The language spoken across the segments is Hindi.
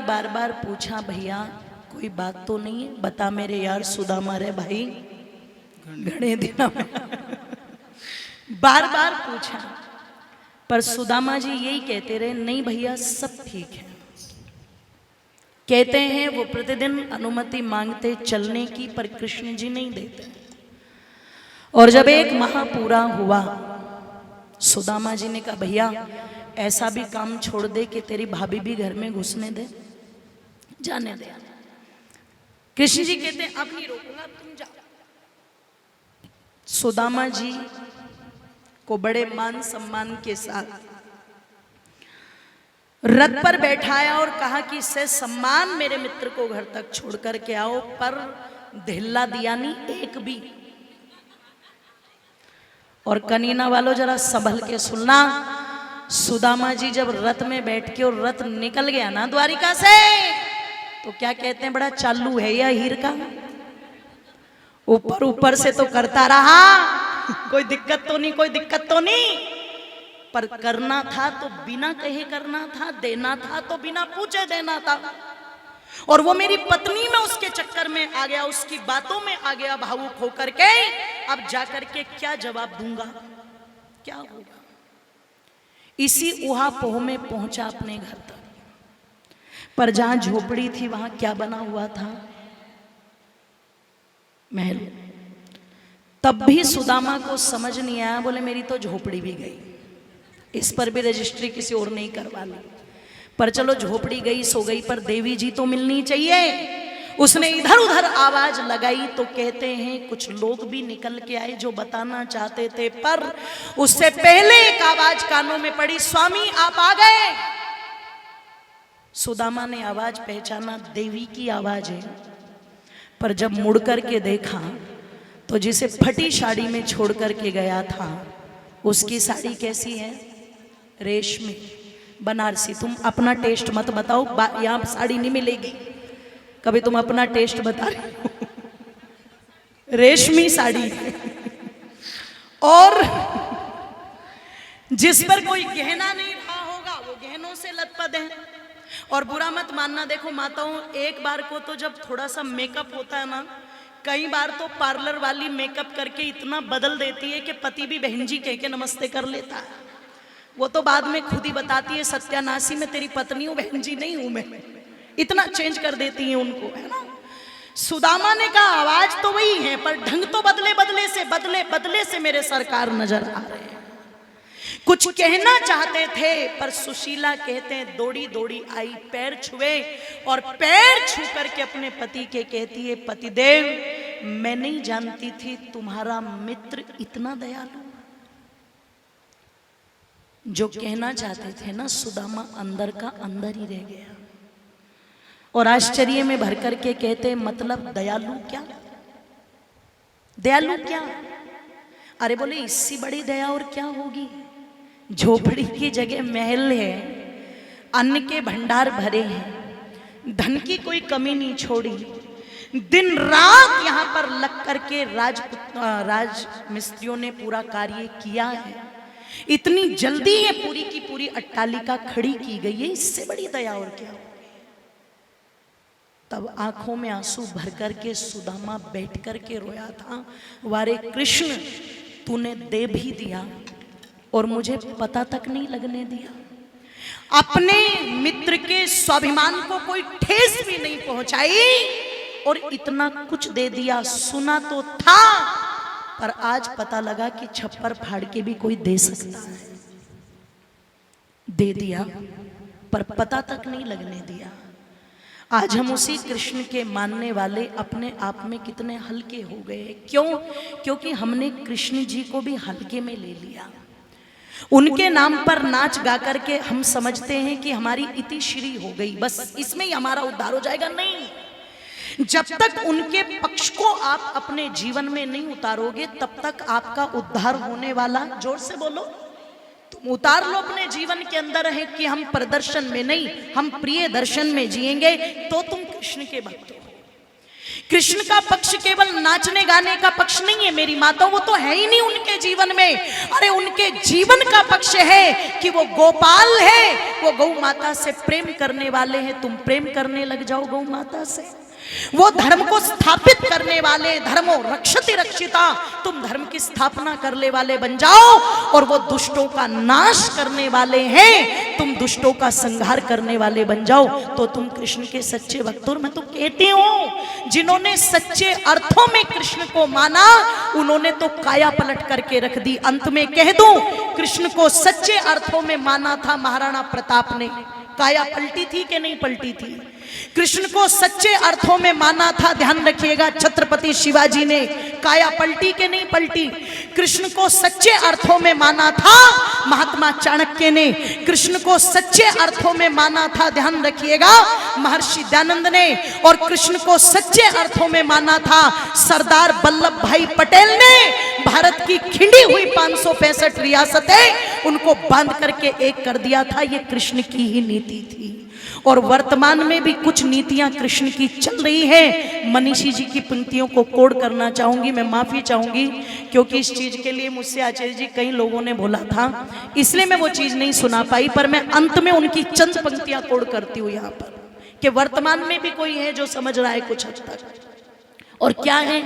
बार बार पूछा, भैया कोई बात तो नहीं है, बता मेरे यार सुदामा रे भाई घने दिनों में बार बार पूछा, पर सुदामा जी यही कहते रहे, नहीं भैया सब ठीक है। कहते हैं वो प्रतिदिन अनुमति मांगते चलने की, पर कृष्ण जी नहीं देते। और जब एक माह पूरा हुआ, सुदामा जी ने कहा, भैया ऐसा भी काम छोड़ दे कि तेरी भाभी भी घर में घुसने दे, जाने दे। कृष्ण जी कहते हैं, अब नहीं रोकूंगा, तुम जाओ। सुदामा जी को बड़े मान सम्मान के साथ रथ पर बैठाया और कहा कि इससे सम्मान मेरे मित्र को घर तक छोड़ करके आओ, पर ढिल्ला दिया नहीं एक भी। और कनीना वालों जरा संभल के सुनना, सुदामा जी जब रथ में बैठ के और रथ निकल गया ना द्वारिका से, तो क्या कहते हैं, बड़ा चालू है या हीर का, ऊपर ऊपर से तो करता रहा, कोई दिक्कत तो नहीं, कोई दिक्कत तो नहीं, पर करना था तो बिना कहे करना था, देना था तो बिना पूछे देना था। और वो मेरी पत्नी में उसके चक्कर में आ गया, उसकी बातों में आ गया भावुक होकर के, अब जाकर के क्या जवाब दूंगा, क्या होगा। इसी उहापोह में पहुंचा अपने घर तक, पर जहां झोपड़ी थी वहां क्या बना हुआ था, महल। तब भी सुदामा को समझ नहीं आया, बोले मेरी तो झोपड़ी भी गई, इस पर भी रजिस्ट्री किसी और नहीं करवा ली, पर चलो झोपड़ी गई सो गई, पर देवी जी तो मिलनी चाहिए। उसने इधर उधर आवाज लगाई तो कहते हैं कुछ लोग भी निकल के आए जो बताना चाहते थे, पर उससे पहले एक आवाज कानों में पड़ी, स्वामी आप आ गए। सुदामा ने आवाज पहचाना, देवी की आवाज है, पर जब मुड़ करके देखा तो जिसे फटी साड़ी में छोड़ करके गया था, उसकी साड़ी कैसी है, रेशमी बनारसी। तुम अपना टेस्ट मत बताओ, यहां साड़ी नहीं मिलेगी, कभी तुम अपना टेस्ट बता रहे हो। रेशमी साड़ी और जिस पर कोई गहना नहीं रहा होगा वो गहनों से लथपथ है। और बुरा मत मानना, देखो माताओं, एक बार को तो जब थोड़ा सा मेकअप होता है ना, कई बार तो पार्लर वाली मेकअप करके इतना बदल देती है कि पति भी बहन जी कह के नमस्ते कर लेता है। वो तो बाद में खुद ही बताती है, सत्यानाशी में तेरी पत्नी हूं, बहन जी नहीं हूं मैं, इतना चेंज कर देती है उनको, है ना। सुदामा ने कहा आवाज तो वही है, पर ढंग तो बदले से मेरे सरकार नजर आ रहे हैं। कुछ कहना चाहते थे, पर सुशीला कहते हैं दौड़ी दौड़ी आई, पैर छुए और पैर छू करके अपने पति के कहती है, पतिदेव मैं नहीं जानती थी तुम्हारा मित्र इतना दयालु। जो कहना चाहते थे ना सुदामा, अंदर का अंदर ही रह गया। और आश्चर्य में भर करके कहते, मतलब दयालु क्या, दयालु क्या। अरे बोले इससे बड़ी दया और क्या होगी। झोपड़ी की जगह महल है, अन्न के भंडार भरे हैं, धन की कोई कमी नहीं छोड़ी, दिन रात यहाँ पर लग करके राज मिस्त्रियों ने पूरा कार्य किया है। इतनी जल्दी ये पूरी की पूरी अट्टालिका खड़ी की गई है, इससे बड़ी दया और क्या। तब आंखों में आंसू भर करके सुदामा बैठ करके रोया था, वारे कृष्ण तूने दे भी दिया और मुझे पता तक नहीं लगने दिया, अपने मित्र के स्वाभिमान को कोई ठेस भी नहीं पहुंचाई और इतना कुछ दे दिया। सुना तो था, पर आज पता लगा कि छप्पर फाड़ के भी कोई दे सकता है। दे दिया पर पता तक नहीं लगने दिया। आज हम उसी कृष्ण के मानने वाले अपने आप में कितने हल्के हो गए। क्यों? क्योंकि हमने कृष्ण जी को भी हल्के में ले लिया। उनके नाम पर नाच गा करके हम समझते हैं कि हमारी इतिश्री हो गई, बस इसमें ही हमारा उद्धार हो जाएगा। नहीं, जब तक उनके पक्ष को आप अपने जीवन में नहीं उतारोगे तब तक आपका उद्धार होने वाला, जोर से बोलो, तुम उतार लो अपने जीवन के अंदर है कि हम प्रदर्शन में नहीं, हम प्रिय दर्शन में जिएंगे तो तुम कृष्ण के भक्त हो। कृष्ण का पक्ष केवल नाचने गाने का पक्ष नहीं है मेरी माता, वो तो है ही नहीं उनके जीवन में। अरे उनके जीवन का पक्ष है कि वो गोपाल है, वो गौ माता से प्रेम करने वाले हैं। तुम प्रेम करने लग जाओ गौ माता से। वो धर्म को स्थापित करने वाले, धर्मो रक्षति रक्षिता, तुम धर्म की स्थापना करने वाले बन जाओ। और वो दुष्टों का नाश करने वाले हैं, तुम दुष्टों का संहार करने वाले बन जाओ, तो तुम कृष्ण के सच्चे भक्त हो। मैं तो कहती हूं जिन्होंने सच्चे अर्थों में कृष्ण को माना उन्होंने तो काया पलट करके रख दी। अंत में कह दूं, कृष्ण को सच्चे अर्थों में माना था महाराणा प्रताप ने, काया पलटी थी कि नहीं पलटी थी? कृष्ण को सच्चे अर्थों में माना था, ध्यान रखिएगा, छत्रपति शिवाजी ने, काया पलटी के नहीं पलटी। कृष्ण को सच्चे अर्थों में माना था महात्मा चाणक्य ने, कृष्ण को सच्चे अर्थों में माना था, ध्यान रखिएगा, महर्षि दयानंद ने, और कृष्ण को सच्चे अर्थों में माना था सरदार वल्लभ भाई पटेल ने। भारत की खिंडी हुई 565 रियासतें उनको बांध करके एक कर दिया था। ये कृष्ण की ही नीति थी। और वर्तमान में भी कुछ नीतियां कृष्ण की चल रही है। मनीषी जी की पंक्तियों को कोड करना चाहूंगी, मैं माफी चाहूंगी क्योंकि इस चीज के लिए मुझसे आचार्य जी कई लोगों ने बोला था, इसलिए मैं वो चीज नहीं सुना पाई, पर मैं अंत में उनकी चंद पंक्तियां कोड करती हूँ यहाँ पर कि वर्तमान में भी कोई है जो समझ रहा है कुछ हद तक। और क्या है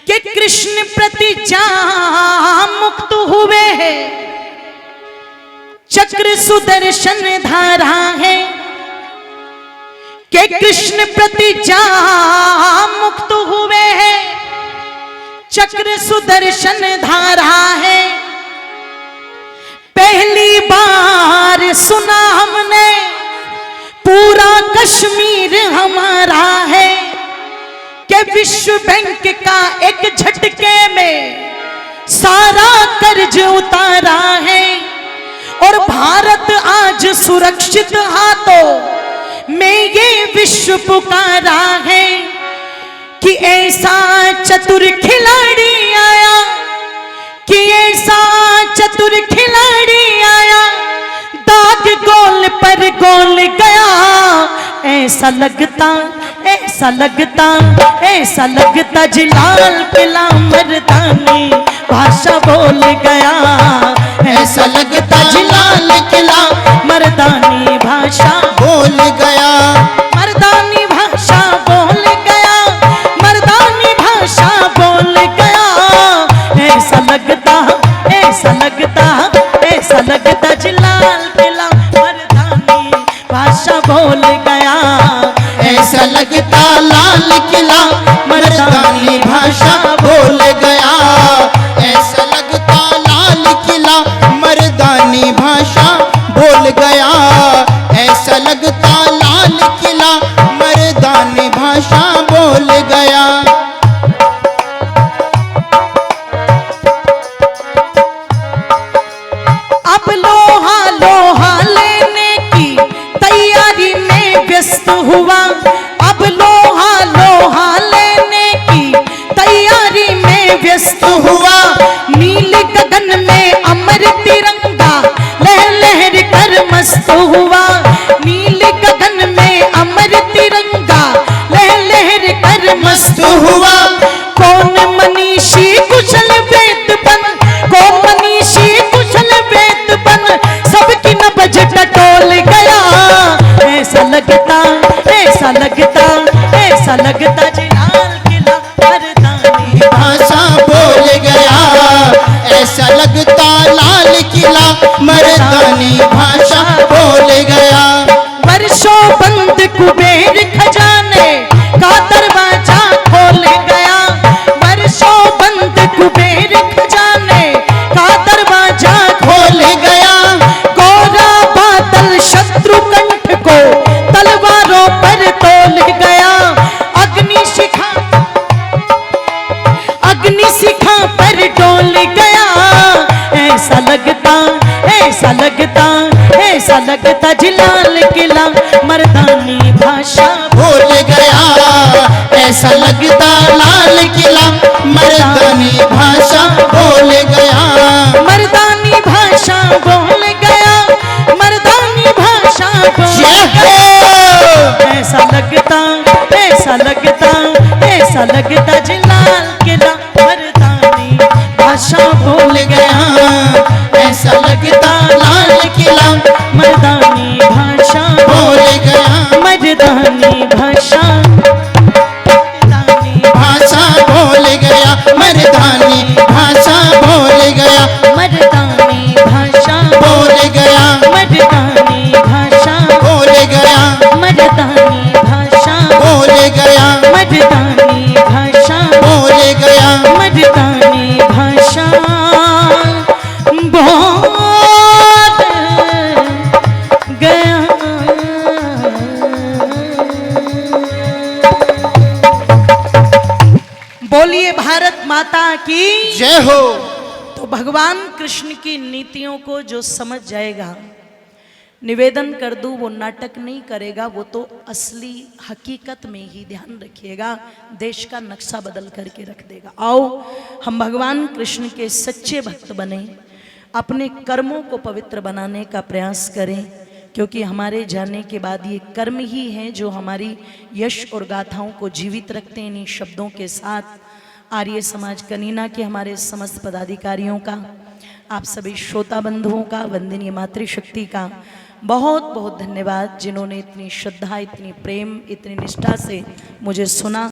कि कृष्ण प्रति जाम मुक्त हुए हैं, चक्र सुदर्शन धारा है, के कृष्ण प्रति जाम मुक्त हुए हैं, चक्र सुदर्शन धारा है। पहली बार सुना हमने पूरा कश्मीर हमारा है, के विश्व बैंक का एक झटके में सारा कर्ज उतारा है। और भारत आज सुरक्षित हाथों में ये विश्व पुकारा है कि ऐसा चतुर खिलाड़ी आया, कि ऐसा चतुर खिलाड़ी आया, दाग गोल पर गोल गया। ऐसा लगता, ऐसा लगता, ऐसा लगता जिलाल किला मर्दानी भाषा बोल गया। ऐसा लगता जिलाल किला मर्दानी भाषा बोल गया, मर्दानी भाषा बोल गया, मर्दानी भाषा बोल गया। ऐसा लगता, ऐसा लगता, ऐसा लगता जिलाल किला मर्दानी भाषा बोल गया। ऐसा लगता लाल किला मर्दानी भाषा बोल गया। ऐसा लगता लाल किला मर्दानी भाषा बोल गया। ऐसा लगता लाल किला मर्दानी भाषा बोल गया। अब लोहा लोहा लेने की तैयारी में व्यस्त हुआ, अब लोहा लोहा लेने की तैयारी में व्यस्त हुआ। नील गगन में अमर तिरंगा लहर लहर कर मस्त हुआ, नील गगन में अमर तिरंगा लहर लहर कर मस्त हुआ। कौन मनीषी कुशल वेद बन, कौन मनीषी कुशल वेद बन, सबकी नब्ज टटोल गया। ऐसा लगता, ऐसा लगता, ऐसा लगता जिलाल किला मर्दानी भाषा बोल गया। ऐसा लगता लाल किला मर्दानी भाषा बोल गया। वर्षों बंद कुबेर खजाने का दरवाजा खोल गया, वर्षों बंद कुबेर खजाने का दरवाजा खोल गया। गोरा बादल शत्रु कंठ को तलवारों पर तोल गया। अग्नि शिखा, अग्नि शिखा पर डोल गया। ऐसा लगता, ऐसा लगता, ऐसा लगता जिलाल किला मर्दानी भाषा बोल गया। ऐसा लगता लाल किला मर्दानी भाषा बोल गया। मर्दानी भाषा बोल गया, मर्दानी भाषा बोल गया। ऐसा लगता, ऐसा लगता, ऐसा ऐसा लगता जी लाल किला मर्दानी भाषा भूल गया, ऐसा लगता लाल किला मर्दानी भाषा भूल गया, मर्दानी भाषा, मर्दानी भाषा भूल गया, मर्दानी भाषा भूल गया, मर्दानी भाषा भूल गया, मर्दानी भाषा भूल गया, मर्दानी भाषा भूल गया, मर्दानी भाषा भूल गया, मर्दानी भाषा बोल गया। बोलिए भारत माता की जय हो। तो भगवान कृष्ण की नीतियों को जो समझ जाएगा, निवेदन कर दूं वो नाटक नहीं करेगा, वो तो असली हकीकत में ही ध्यान रखिएगा, देश का नक्शा बदल करके रख देगा। आओ हम भगवान कृष्ण के सच्चे भक्त बने, अपने कर्मों को पवित्र बनाने का प्रयास करें, क्योंकि हमारे जाने के बाद ये कर्म ही हैं जो हमारी यश और गाथाओं को जीवित रखते हैं। इन्हीं शब्दों के साथ आर्य समाज कनीना के हमारे समस्त पदाधिकारियों का, आप सभी श्रोता बंधुओं का, वंदनीय मातृशक्ति का बहुत बहुत धन्यवाद, जिन्होंने इतनी श्रद्धा, इतनी प्रेम, इतनी निष्ठा से मुझे सुना।